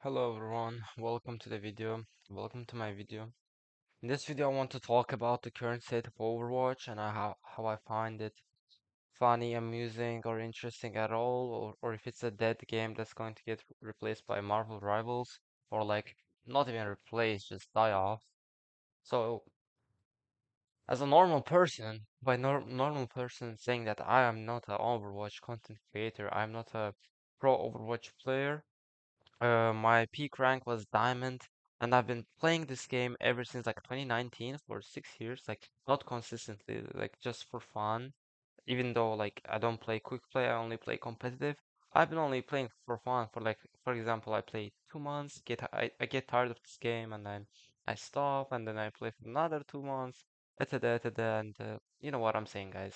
Hello everyone, welcome to the video. Welcome to my video. In this video, I want to talk about the current state of Overwatch and how I find it funny, amusing, or interesting at all, or if it's a dead game that's going to get replaced by Marvel Rivals, or like not even replaced, just die off. So, as a normal person, by normal person saying that I am not an Overwatch content creator, I'm not a pro Overwatch player. My peak rank was Diamond, and I've been playing this game ever since like 2019 for 6 years, like not consistently, like just for fun. Even though like I don't play quick play, I only play competitive. I've been only playing for fun for like, for example, I play 2 months, I get tired of this game, and then I stop, and then I play for another 2 months, etc., etc., and you know what I'm saying, guys.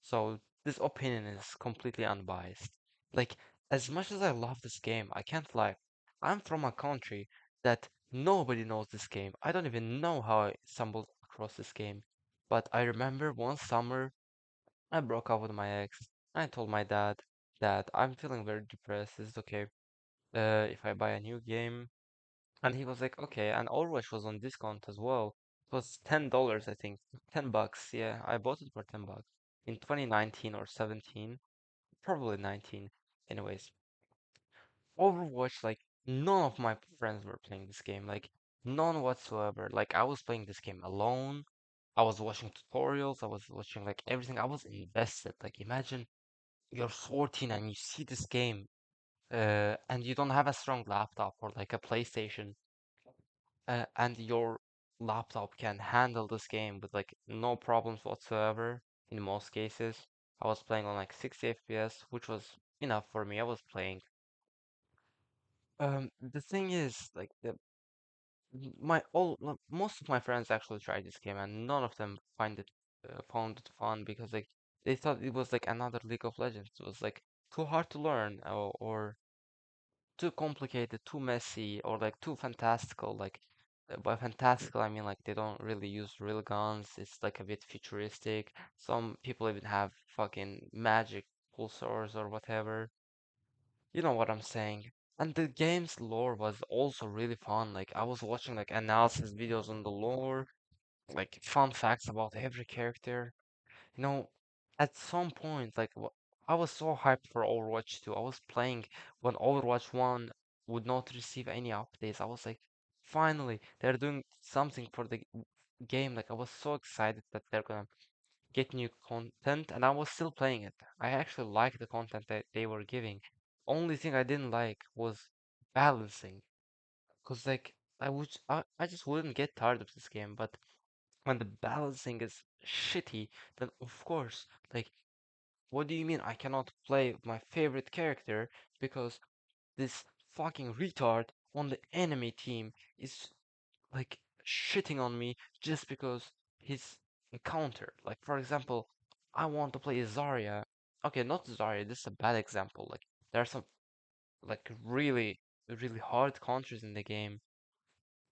So this opinion is completely unbiased. Like, as much as I love this game, I can't lie. I'm from a country that nobody knows this game. I don't even know how I stumbled across this game. But I remember one summer I broke up with my ex. I told my dad that I'm feeling very depressed. Is it okay if I buy a new game? And he was like, okay. And Overwatch was on discount as well. It was $10, I think. $10. Yeah, I bought it for $10 in 2019 or 17, probably 19. Anyways, Overwatch, like none of my friends were playing this game, like none whatsoever. Like I was playing this game alone. I was watching tutorials. I was watching like everything. I was invested. Like imagine you're 14 and you see this game, and you don't have a strong laptop or like a PlayStation, and your laptop can handle this game with like no problems whatsoever in most cases. I was playing on like 60 FPS, which was enough for me. I was playing. The thing is, like most of my friends actually tried this game, and none of them found it fun because like they thought it was like another League of Legends. It was like too hard to learn or too complicated, too messy, or like too fantastical. Like by fantastical, I mean like they don't really use real guns. It's like a bit futuristic. Some people even have fucking magic pulsars or whatever. You know what I'm saying. And the game's lore was also really fun. Like I was watching like analysis videos on the lore, like fun facts about every character. You know, at some point, like I was so hyped for Overwatch 2. I was playing when Overwatch 1 would not receive any updates. I was like, finally, they're doing something for the game. Like I was so excited that they're gonna get new content, and I was still playing it. I actually liked the content that they were giving. Only thing I didn't like was balancing, cause like I just wouldn't get tired of this game. But when the balancing is shitty, then of course, like, what do you mean I cannot play my favorite character because this fucking retard on the enemy team is like shitting on me just because he's a counter. Like for example, I want to play Zarya. Okay, not Zarya, this is a bad example. Like there are some like really hard counters in the game.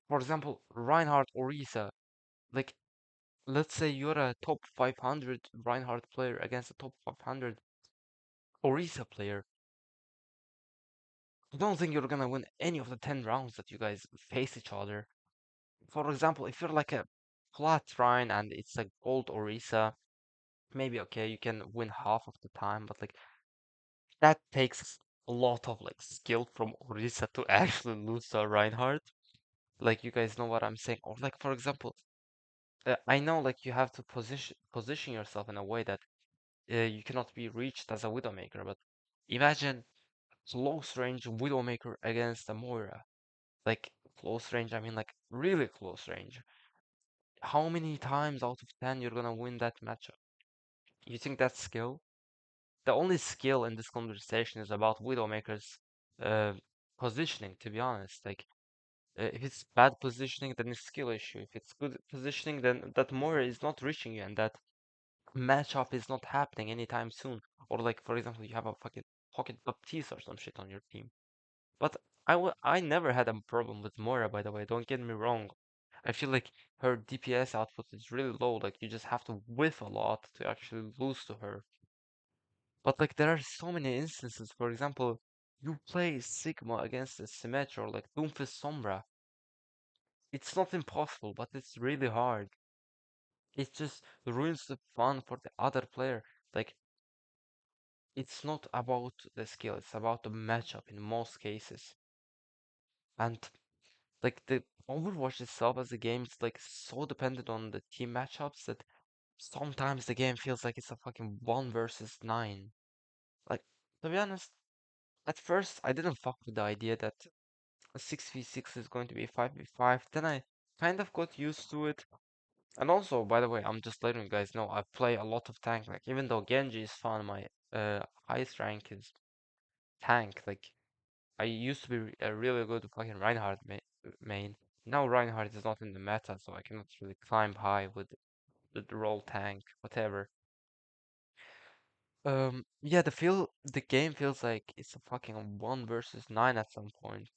For example, Reinhardt or Orisa. Like let's say you're a top 500 Reinhardt player against a top 500 Orisa player. I don't think you're gonna win any of the 10 rounds that you guys face each other. For example, if you're like a flat Rhine and it's like gold Orisa, maybe okay, you can win half of the time, but like that takes a lot of like skill from Orisa to actually lose to a Reinhardt. Like you guys know what I'm saying. Or like for example, I know like you have to position yourself in a way that you cannot be reached as a Widowmaker, but imagine close range Widowmaker against a Moira. Like close range, I mean like really close range. How many times out of 10 you're gonna win that matchup? You think that's skill? The only skill in this conversation is about Widowmaker's uh, positioning, to be honest. Like, if it's bad positioning, then it's skill issue. If it's good positioning, then that Moira is not reaching you and that matchup is not happening anytime soon. Or like, for example, you have a fucking Pocket Baptiste or some shit on your team. But I never had a problem with Moira, by the way. Don't get me wrong. I feel like her DPS output is really low. Like you just have to whiff a lot to actually lose to her. But like there are so many instances. For example, You play Sigma against a Symmetra or like Doomfist Sombra. It's not impossible, but it's really hard. It just ruins the fun for the other player. Like, it's not about the skill, it's about the matchup in most cases. And like the Overwatch itself as a game, it's like so dependent on the team matchups that sometimes the game feels like it's a fucking 1 versus 9. Like, to be honest, at first I didn't fuck with the idea that a 6v6 is going to be 5v5. Then I kind of got used to it. And also, by the way, I'm just letting you guys know I play a lot of tank. Like, even though Genji is fun, my highest rank is tank. Like, I used to be a really good fucking Reinhardt main. Now Reinhardt is not in the meta, so I cannot really climb high with the role tank, whatever. Yeah, the game feels like it's a fucking 1 versus 9 at some point.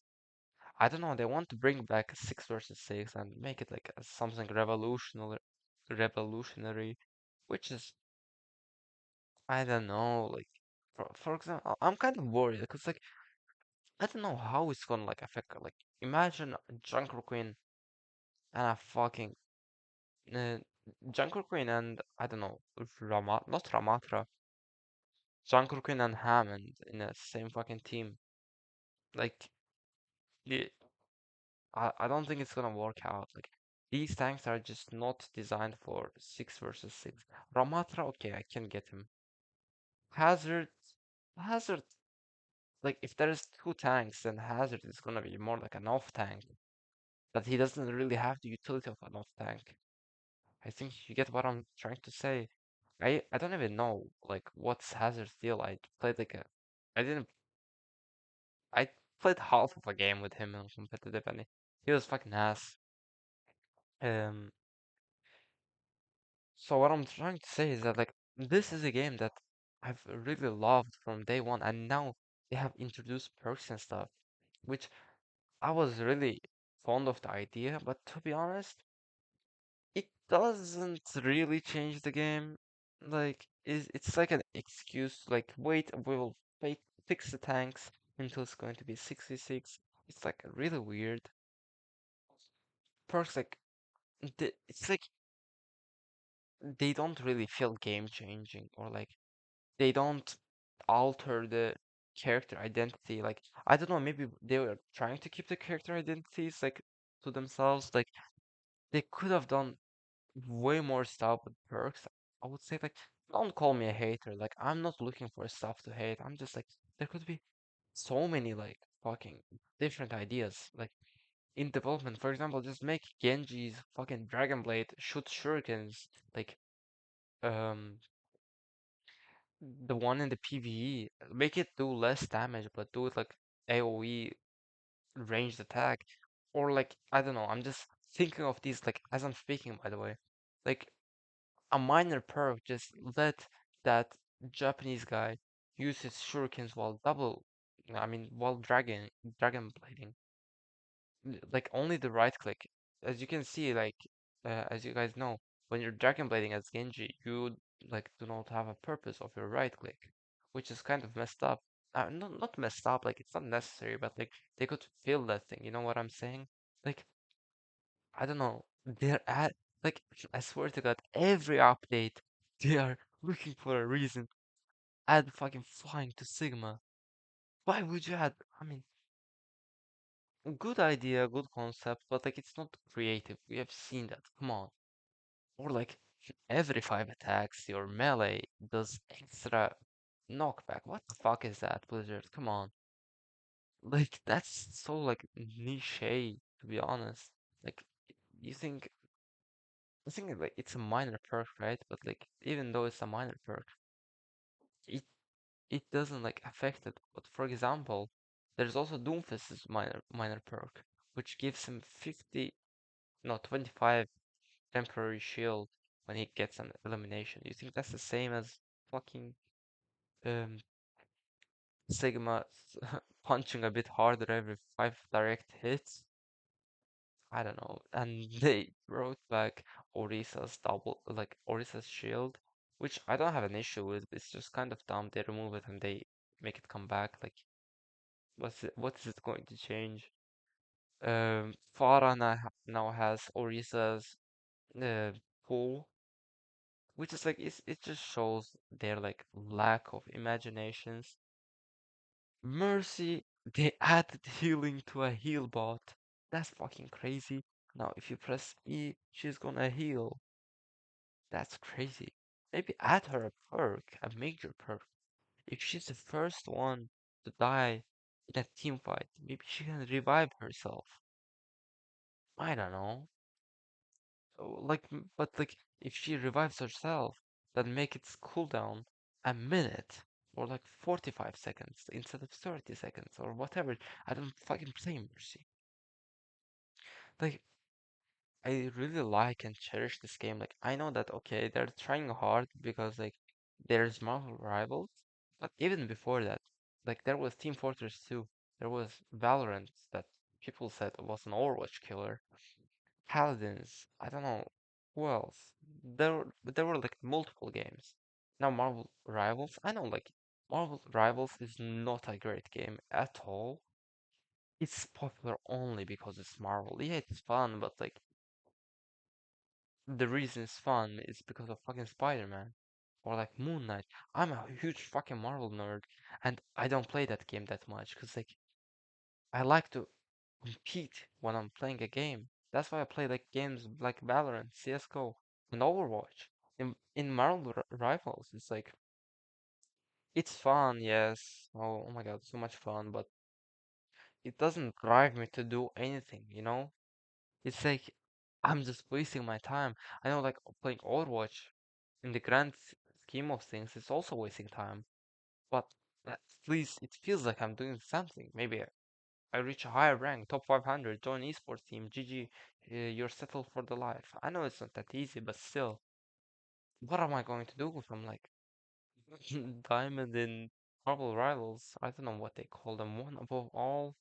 I don't know, they want to bring back a 6 versus 6 and make it like something revolutionary, which is, I don't know, like, for example, I'm kind of worried because like I don't know how it's gonna like affect her. Like, imagine Junker Queen and a fucking uh, Junker Queen and I don't know, not Ramatra, Junker Queen and Hammond in the same fucking team. Like, yeah, I don't think it's gonna work out. Like, these tanks are just not designed for 6 versus 6. Ramatra, okay, I can get him. Hazard, Hazard, like if there's two tanks, then Hazard is gonna be more like an off tank. But he doesn't really have the utility of an off tank. I think you get what I'm trying to say. I don't even know like what's Hazard's deal. I played like a, I didn't, I played half of a game with him in competitive, and he was fucking ass. Um, So what I'm trying to say is that like this is a game that I've really loved from day one, and now they have introduced perks and stuff, which I was really fond of the idea, but to be honest, it doesn't really change the game. Like it's like an excuse, like wait, we will fix the tanks until it's going to be 66. It's like really weird. Perks like it's like they don't really feel game changing or like they don't alter the character identity. Like, I don't know, maybe they were trying to keep the character identities like to themselves. Like, they could have done way more stuff with perks. I would say, like, don't call me a hater. Like, I'm not looking for stuff to hate. I'm just like, there could be so many like fucking different ideas. Like in development, for example, just make Genji's fucking Dragon Blade shoot shurikens. Like, um, the one in the PvE, make it do less damage, but do it like AoE ranged attack. Or like, I don't know, I'm just thinking of these like as I'm speaking, by the way. Like a minor perk, just let that Japanese guy use his shurikens while while dragon blading. Like only the right click. As you can see, like as you guys know, when you're dragon blading as Genji, you like do not have a purpose of your right click, which is kind of messed up. Not messed up, like it's not necessary, but like they could fill that thing. You know what I'm saying? Like I don't know. They're at like I swear to God, every update they are looking for a reason. Add fucking flying to Sigma. Why would you add? I mean, good idea, good concept, but like it's not creative. We have seen that. Come on. Or like every 5 attacks, your melee does extra knockback. What the fuck is that, Blizzard? Come on. Like that's so like niche, to be honest. Like you think I think like it's a minor perk, right? But like even though it's a minor perk, it it doesn't like affect it. But for example, there's also Doomfist's minor perk, which gives him 50, no 25 temporary shield when he gets an elimination. You think that's the same as fucking um, Sigma punching a bit harder every 5 direct hits? I don't know. And they brought back Orisa's shield, which I don't have an issue with. It's just kind of dumb. They remove it and they make it come back. Like What is it going to change? Farah now has Orisa's uh, pull, which is like it just shows their like lack of imaginations. Mercy, they added healing to a heal bot. That's fucking crazy. Now, if you press E, she's gonna heal. That's crazy. Maybe add her a perk, a major perk. If she's the first one to die in a team fight, maybe she can revive herself. I don't know. But like, if she revives herself, then make its cooldown a minute or like 45 seconds instead of 30 seconds or whatever. I don't fucking play Mercy. Like, I really like and cherish this game. Like, I know that, okay, they're trying hard because, like, there's Marvel Rivals, but even before that, like, there was Team Fortress 2, there was Valorant that people said was an Overwatch killer. Paladins, I don't know who else. There were like multiple games. Now Marvel Rivals, I know like Marvel Rivals is not a great game at all. It's popular only because it's Marvel. Yeah, it's fun, but like the reason it's fun is because of fucking Spider-Man or like Moon Knight. I'm a huge fucking Marvel nerd, and I don't play that game that much because like I like to compete when I'm playing a game. That's why I play like games like Valorant, CS:GO, and Overwatch. In Marvel Rivals, it's like it's fun, yes. Oh my God, so much fun, but it doesn't drive me to do anything, you know? It's like I'm just wasting my time. I know like playing Overwatch in the grand scheme of things, it's also wasting time. But at least it feels like I'm doing something. Maybe I reach a higher rank, top 500, join esports team, GG, you're settled for the life. I know it's not that easy, but still, what am I going to do if I'm like diamond in Marvel Rivals? I don't know what they call them, one above all,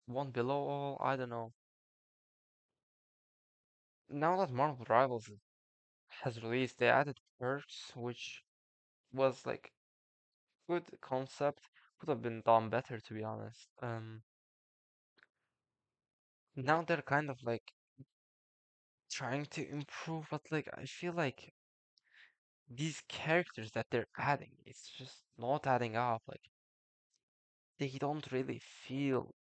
one below all, I don't know. Now that Marvel Rivals has released, they added perks, which was like good concept, could have been done better to be honest. Now they're kind of like trying to improve, but like I feel like these characters that they're adding, it's just not adding up. Like they don't really feel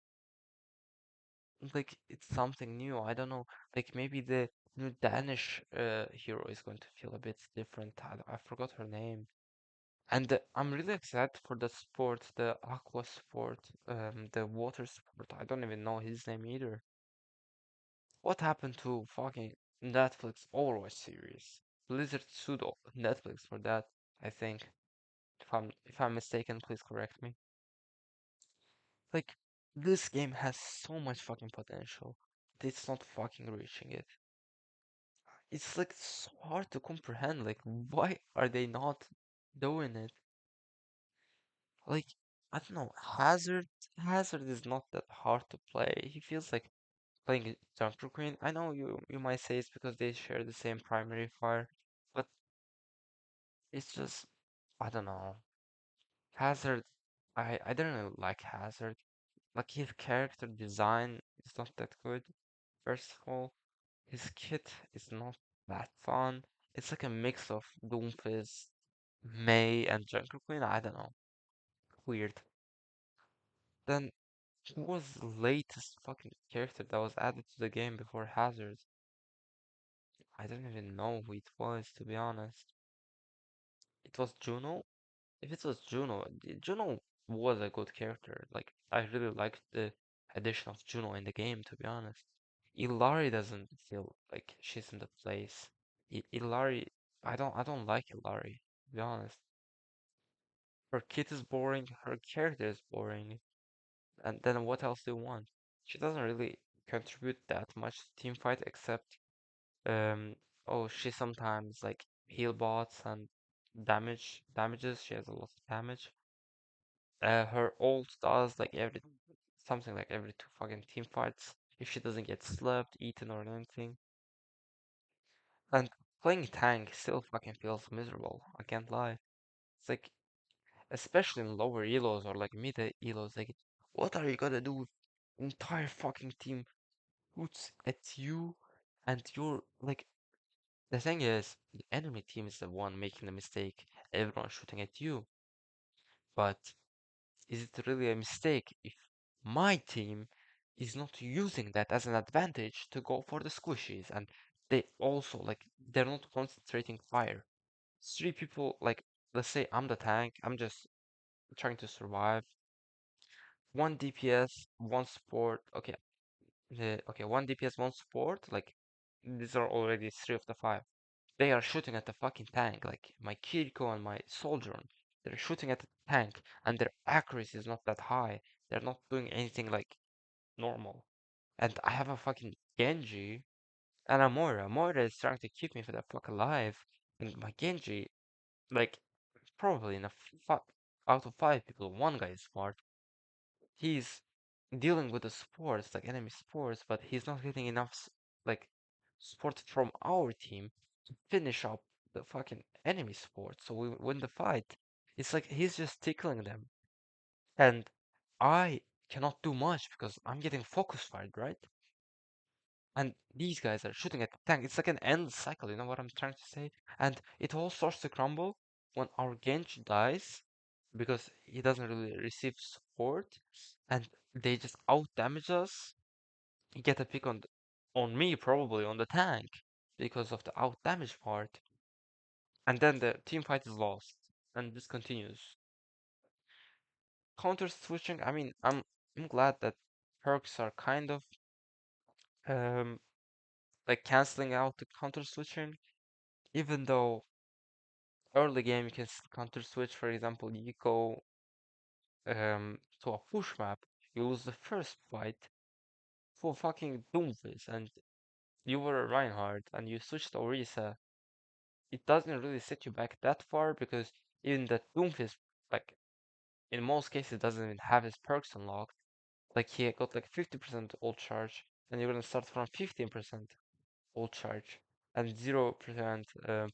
like it's something new. I don't know. Like maybe the new Danish hero is going to feel a bit different. I forgot her name. And I'm really excited for the sport, the aqua sport, the water sport. I don't even know his name either. What happened to fucking Netflix Overwatch series? Blizzard sued Netflix for that, I think. If I'm mistaken, please correct me. Like, this game has so much fucking potential. It's not fucking reaching it. It's like so hard to comprehend. Like, why are they not doing it? Like, I don't know. Hazard is not that hard to play. He feels like playing Junker Queen. I know you might say it's because they share the same primary fire, but it's just I don't know. Hazard, I don't really like Hazard. Like his character design is not that good. First of all, his kit is not that fun. It's like a mix of Doomfist, May, and Junker Queen. I don't know. Weird. Then who was the latest fucking character that was added to the game before Hazard? I don't even know who it was, to be honest. It was Juno? If it was Juno, Juno was a good character. Like, I really liked the addition of Juno in the game, to be honest. Ilari doesn't feel like she's in the place. Ilari, I don't like Ilari, to be honest. Her kit is boring, her character is boring, and then what else do you want? She doesn't really contribute that much to team fight except Um, oh, she sometimes like heal bots and damages. She has a lot of damage. Her ult does like every something like every two fucking team fights if she doesn't get slept, eaten, or anything. And playing tank still fucking feels miserable. I can't lie. It's like especially in lower elos or like mid elos, like What are you gonna do with entire fucking team shoots at you and you're like the thing is the enemy team is the one making the mistake, everyone shooting at you. But is it really a mistake if my team is not using that as an advantage to go for the squishies and they also like they're not concentrating fire. Three people like let's say I'm the tank, I'm just trying to survive. One DPS, one support. Okay, okay, one DPS, one support. Like these are already three of the five. They are shooting at the fucking tank. Like my Kiriko and my soldier. They're shooting at the tank, and their accuracy is not that high. They're not doing anything like normal. And I have a fucking Genji and a Moira. Moira is trying to keep me for the fuck alive, and my Genji, like probably in a out of five people, one guy is smart. He's dealing with the supports, like enemy supports, but he's not getting enough like support from our team to finish up the fucking enemy support. So we win the fight. It's like he's just tickling them, and I cannot do much because I'm getting focus fired, right? And these guys are shooting at the tank. It's like an end cycle, you know what I'm trying to say? And it all starts to crumble when our Genji dies because he doesn't really receive support and they just out damage us. You get a pick on me, probably on the tank because of the out damage part. And then the team fight is lost. And this continues. Counter switching, I mean, I'm glad that perks are kind of um like canceling out the counter switching even though early game you can counter switch. For example, you go to a push map, you lose the first fight for fucking Doomfist, and you were a Reinhardt, and you switched to Orisa. It doesn't really set you back that far because even the Doomfist, like in most cases, doesn't even have his perks unlocked. Like he got like 50% ult charge, and you're gonna start from 15% ult charge and 0%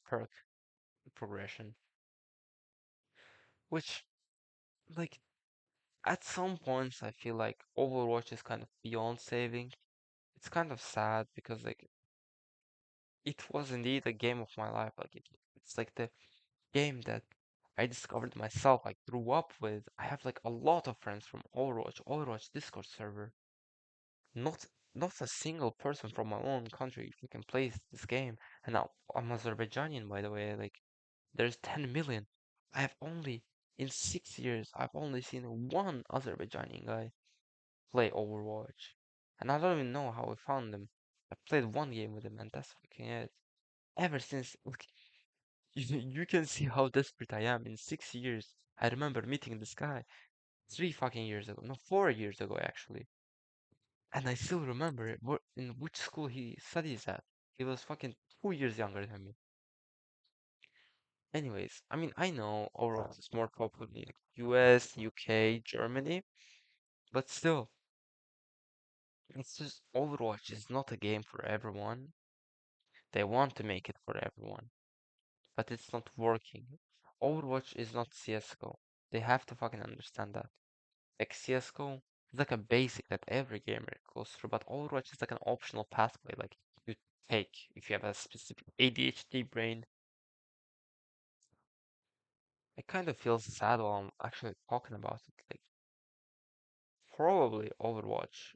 perk progression, which like at some points, I feel like Overwatch is kind of beyond saving. It's kind of sad because like it was indeed a game of my life. Like it's like the game that I discovered myself. I grew up with. I have like a lot of friends from Overwatch Discord server. Not not a single person from my own country who can play this game. And now I'm Azerbaijani, by the way. Like there's 10 million. I have only in 6 years I've only seen one Azerbaijani guy play Overwatch. And I don't even know how I found them. I played one game with him and that's fucking it. Ever since, look, you can see how desperate I am. In 6 years, I remember meeting this guy 3 fucking years ago. No, 4 years ago actually. And I still remember it, in which school he studies at. He was fucking 2 years younger than me. Anyways, I mean, I know Overwatch is more popular in like US, UK, Germany, but still, it's just Overwatch is not a game for everyone. They want to make it for everyone, but it's not working. Overwatch is not CSGO. They have to fucking understand that. Like CSGO is like a basic that every gamer goes through, but Overwatch is like an optional pathway like you take if you have a specific ADHD brain. I kind of feel sad while I'm actually talking about it. Like probably Overwatch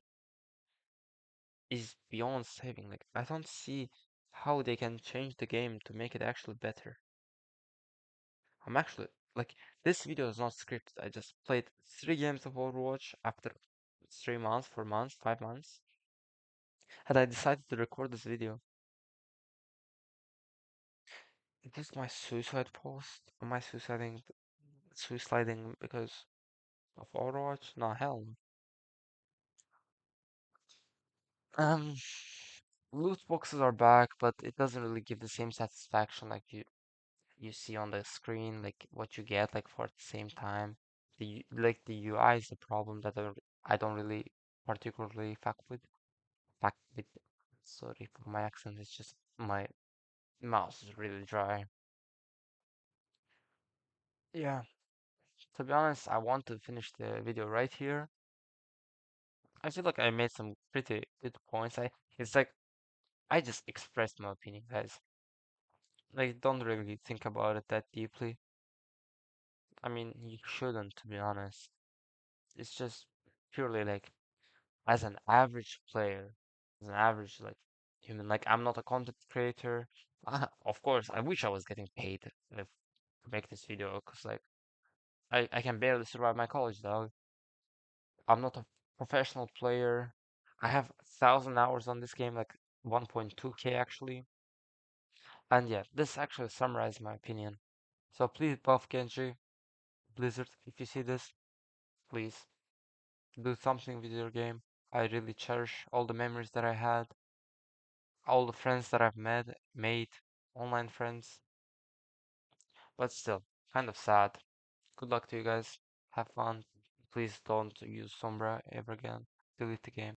is beyond saving. Like I don't see how they can change the game to make it actually better. I'm actually like this video is not scripted. I just played 3 games of Overwatch after 3 months, 4 months, 5 months, and I decided to record this video. Is this my suicide post? Am I suiciding because of Overwatch? No, hell no. Um, loot boxes are back, but it doesn't really give the same satisfaction like you see on the screen, like what you get like for at the same time. Like the UI is the problem that I don't really particularly fuck with. Sorry for my accent. It's just my mouth is really dry. Yeah, to be honest, I want to finish the video right here. I feel like I made some pretty good points. It's like I just expressed my opinion, guys. Like, don't really think about it that deeply. I mean, you shouldn't, to be honest. It's just purely like as an average player, as an average like human. Like, I'm not a content creator. Of course, I wish I was getting paid to make this video, cause like I can barely survive my college, dog. I'm not a professional player. I have 1,000 hours on this game, like 1.2K actually. And yeah, this actually summarizes my opinion. So please buff Genji, Blizzard, if you see this, please do something with your game. I really cherish all the memories that I had, all the friends that I've made, online friends. But still, kind of sad. Good luck to you guys. Have fun. Please don't use Sombra ever again. Delete the game.